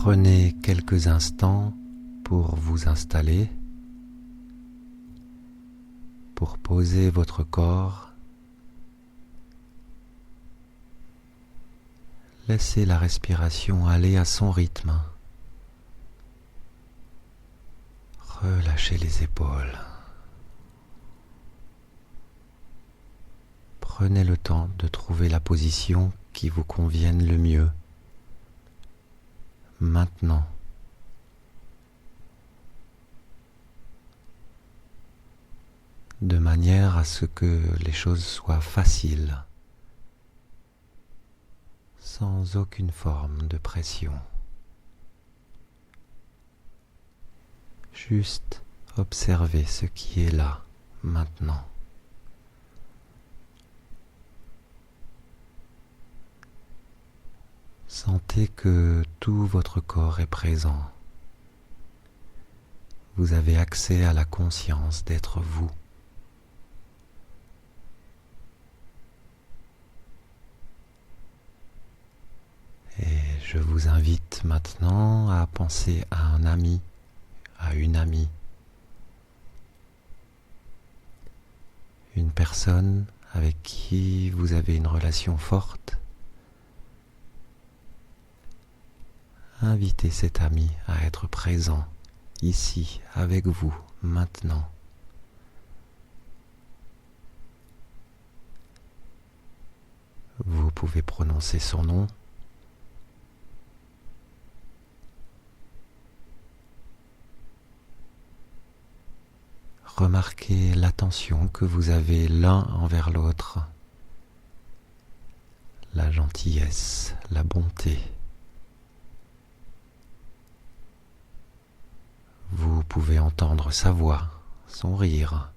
Prenez quelques instants pour vous installer, pour poser votre corps. Laissez la respiration aller à son rythme. Relâchez les épaules. Prenez le temps de trouver la position qui vous convienne le mieux. Maintenant. De manière à ce que les choses soient faciles, sans aucune forme de pression. Juste observez ce qui est là, maintenant. Sentez que tout votre corps est présent. Vous avez accès à la conscience d'être vous. Et je vous invite maintenant à penser à un ami, à une amie, une personne avec qui vous avez une relation forte. Invitez cet ami à être présent, ici, avec vous, maintenant. Vous pouvez prononcer son nom. Remarquez l'attention que vous avez l'un envers l'autre, la gentillesse, la bonté. Vous pouvez entendre sa voix, son rire.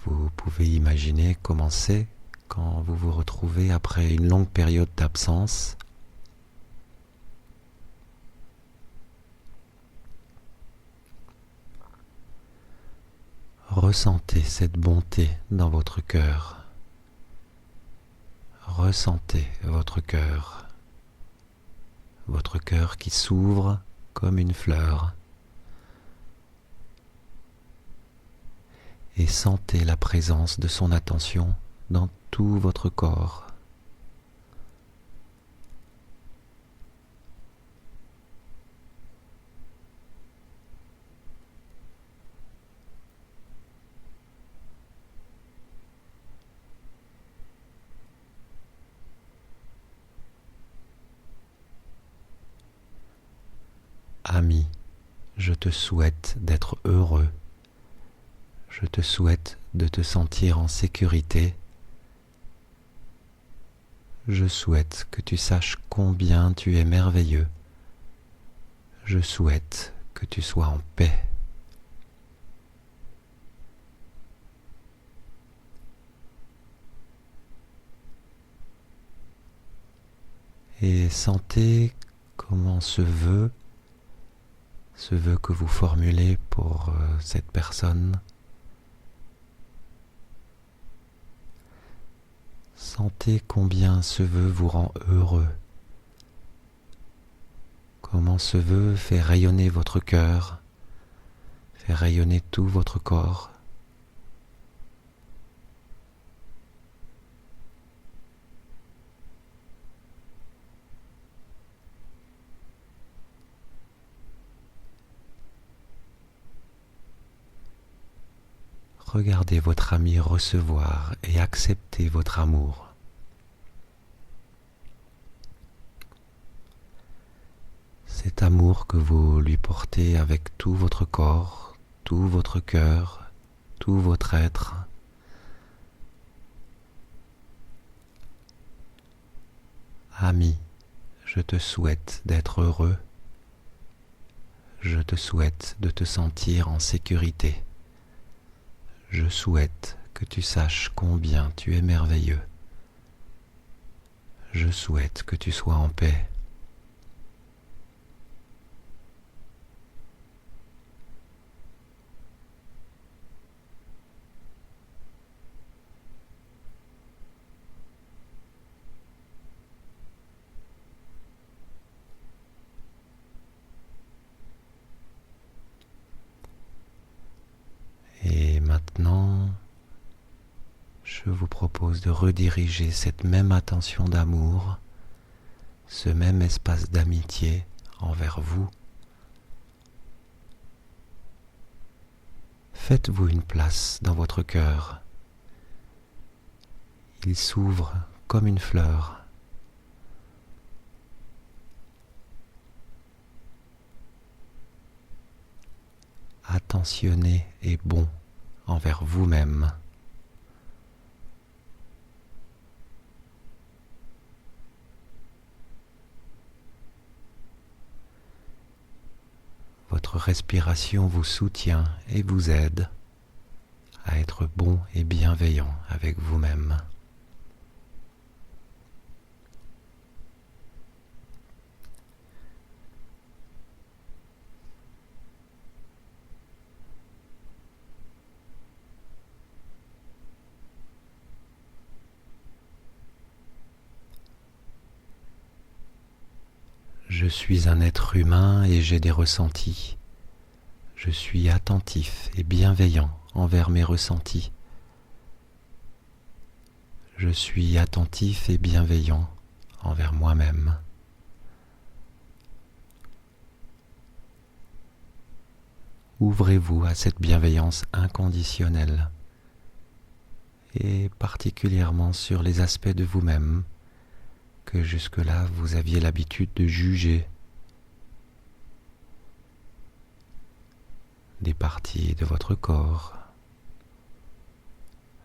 Vous pouvez imaginer comment c'est quand vous vous retrouvez après une longue période d'absence. Ressentez cette bonté dans votre cœur. Ressentez votre cœur qui s'ouvre comme une fleur. Et sentez la présence de son attention dans tout votre corps. Ami, je te souhaite d'être heureux. Je te souhaite de te sentir en sécurité. Je souhaite que tu saches combien tu es merveilleux. Je souhaite que tu sois en paix. Et sentez comment ce vœu que vous formulez pour cette personne, sentez combien ce vœu vous rend heureux, comment ce vœu fait rayonner votre cœur, fait rayonner tout votre corps. Regardez votre ami recevoir et accepter votre amour. Cet amour que vous lui portez avec tout votre corps, tout votre cœur, tout votre être. Ami, je te souhaite d'être heureux. Je te souhaite de te sentir en sécurité. Je souhaite que tu saches combien tu es merveilleux. Je souhaite que tu sois en paix. je vous propose de rediriger cette même attention d'amour, ce même espace d'amitié envers vous. Faites-vous une place dans votre cœur. Il s'ouvre comme une fleur. Attentionné et bon envers vous-même. Votre respiration vous soutient et vous aide à être bon et bienveillant avec vous-même. Je suis un être humain et j'ai des ressentis. Je suis attentif et bienveillant envers mes ressentis. Je suis attentif et bienveillant envers moi-même. Ouvrez-vous à cette bienveillance inconditionnelle et particulièrement sur les aspects de vous-même que jusque-là vous aviez l'habitude de juger, des parties de votre corps,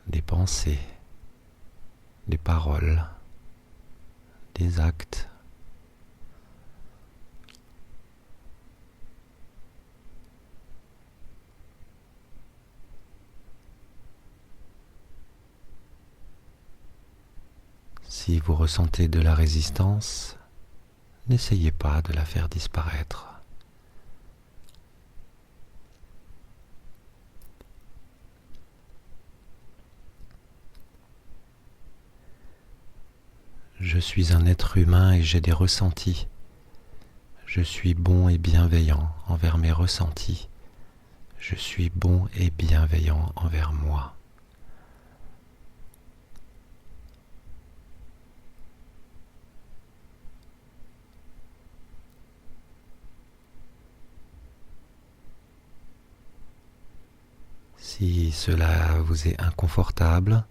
des pensées, des paroles, des actes. Si vous ressentez de la résistance, n'essayez pas de la faire disparaître. Je suis un être humain et j'ai des ressentis. Je suis bon et bienveillant envers mes ressentis. Je suis bon et bienveillant envers moi. Si cela vous est inconfortable,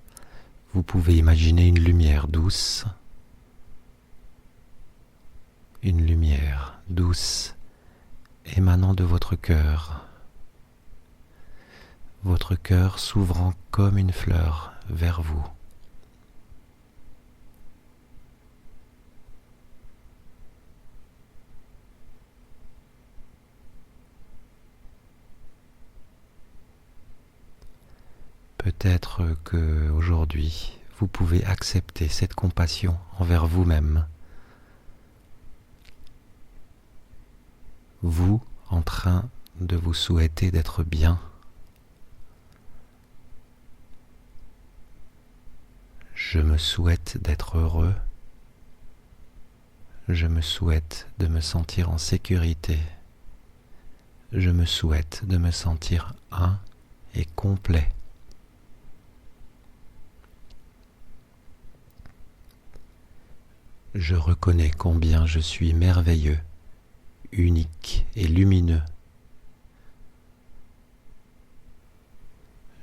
vous pouvez imaginer une lumière douce émanant de votre cœur s'ouvrant comme une fleur vers vous. Peut-être que aujourd'hui, vous pouvez accepter cette compassion envers vous-même. Vous en train de vous souhaiter d'être bien. Je me souhaite d'être heureux. Je me souhaite de me sentir en sécurité. Je me souhaite de me sentir un et complet. Je reconnais combien je suis merveilleux, unique et lumineux.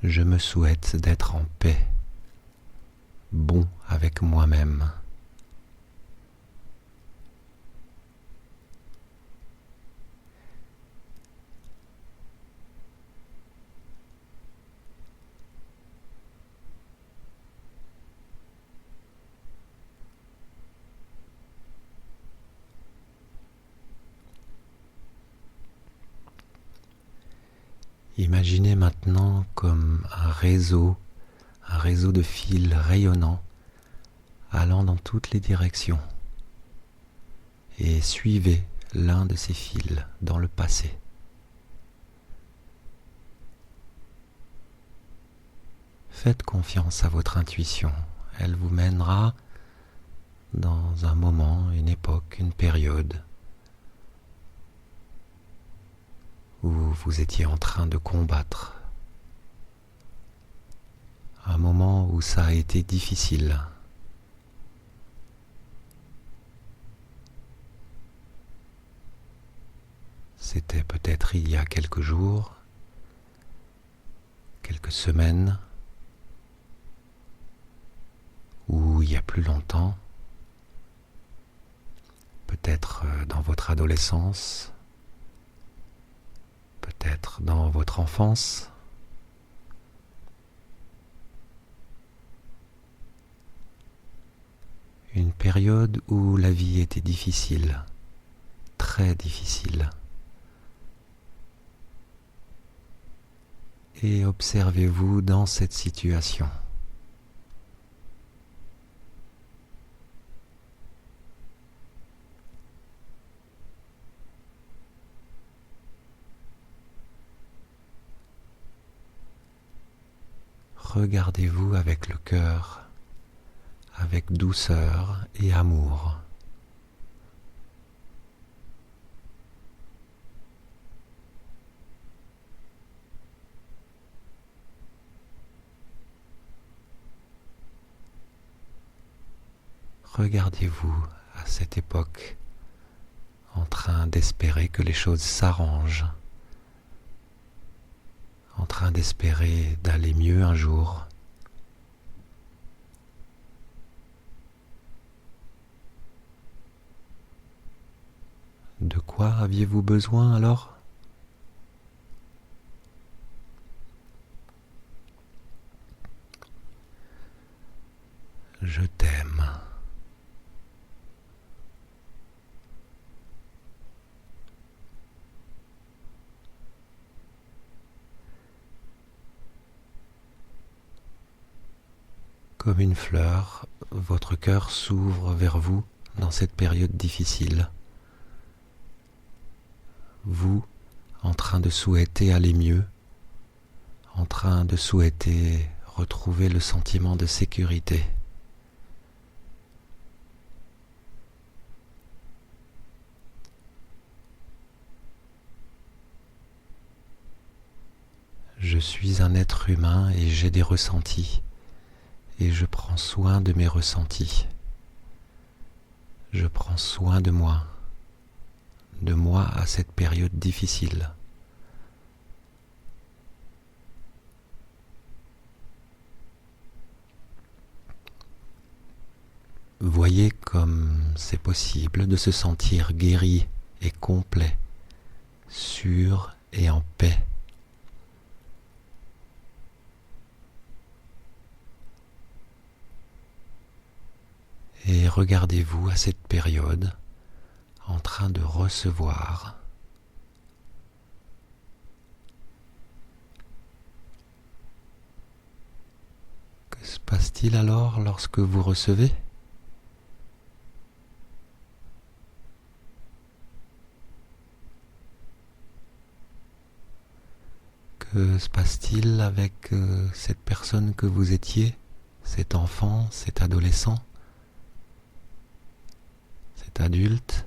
Je me souhaite d'être en paix, bon avec moi-même. Imaginez maintenant comme un réseau de fils rayonnants allant dans toutes les directions et suivez l'un de ces fils dans le passé. Faites confiance à votre intuition, elle vous mènera dans un moment, une époque, une période où vous étiez en train de combattre un moment où ça a été difficile. C'était peut-être il y a quelques jours, quelques semaines, ou il y a plus longtemps, peut-être dans votre adolescence, peut-être dans votre enfance. Une période où la vie était difficile, très difficile. Et observez-vous dans cette situation. Regardez-vous avec le cœur, avec douceur et amour. Regardez-vous à cette époque en train d'espérer que les choses s'arrangent, en train d'espérer d'aller mieux un jour. De quoi aviez-vous besoin alors ? Je t'aime. Comme une fleur, votre cœur s'ouvre vers vous dans cette période difficile. Vous, en train de souhaiter aller mieux, en train de souhaiter retrouver le sentiment de sécurité. Je suis un être humain et j'ai des ressentis, et je prends soin de mes ressentis. Je prends soin de moi à cette période difficile. Voyez comme c'est possible de se sentir guéri et complet, sûr et en paix. Et regardez-vous à cette période en train de recevoir. Que se passe-t-il alors lorsque vous recevez ? Que se passe-t-il avec cette personne que vous étiez, cet enfant, cet adolescent, cet adulte ?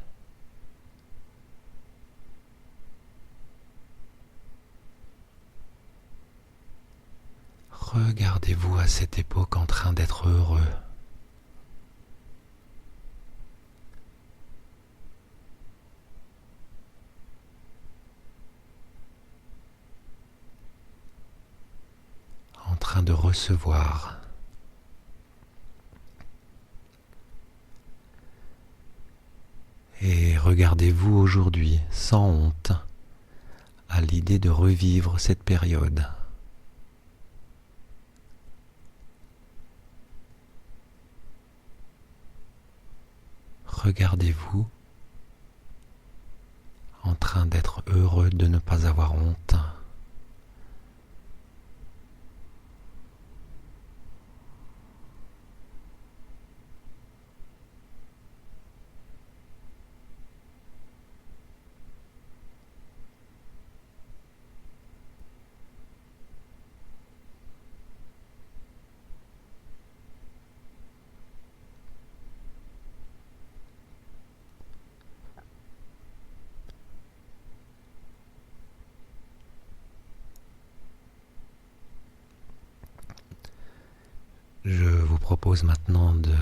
Regardez-vous à cette époque en train d'être heureux. En train de recevoir. Et regardez-vous aujourd'hui, sans honte, à l'idée de revivre cette période. Regardez-vous en train d'être heureux de ne pas avoir honte. propose maintenant de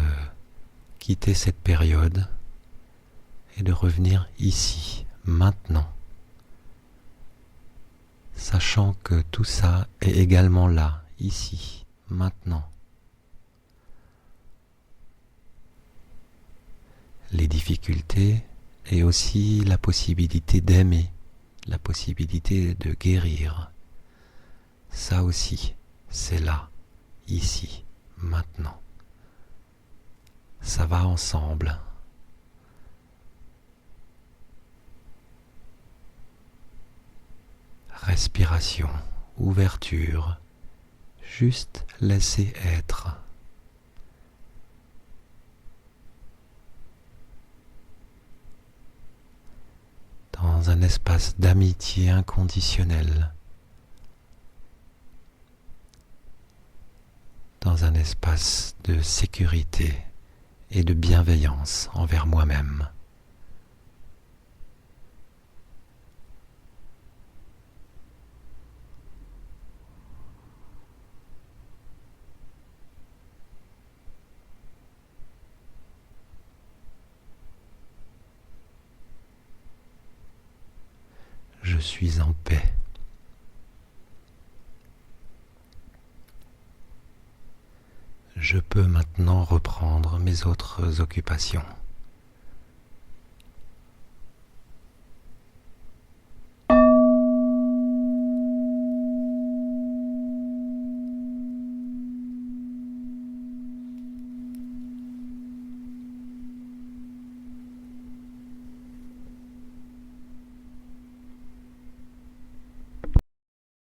quitter cette période et de revenir ici, maintenant, sachant que tout ça est également là, ici, maintenant. Les difficultés et aussi la possibilité d'aimer, la possibilité de guérir. Ça aussi, c'est là, ici, maintenant. Ça va ensemble. Respiration, ouverture, juste laisser être. Dans un espace d'amitié inconditionnelle, dans un espace de sécurité et de bienveillance envers moi-même. Je suis en paix. Je peux maintenant reprendre mes autres occupations.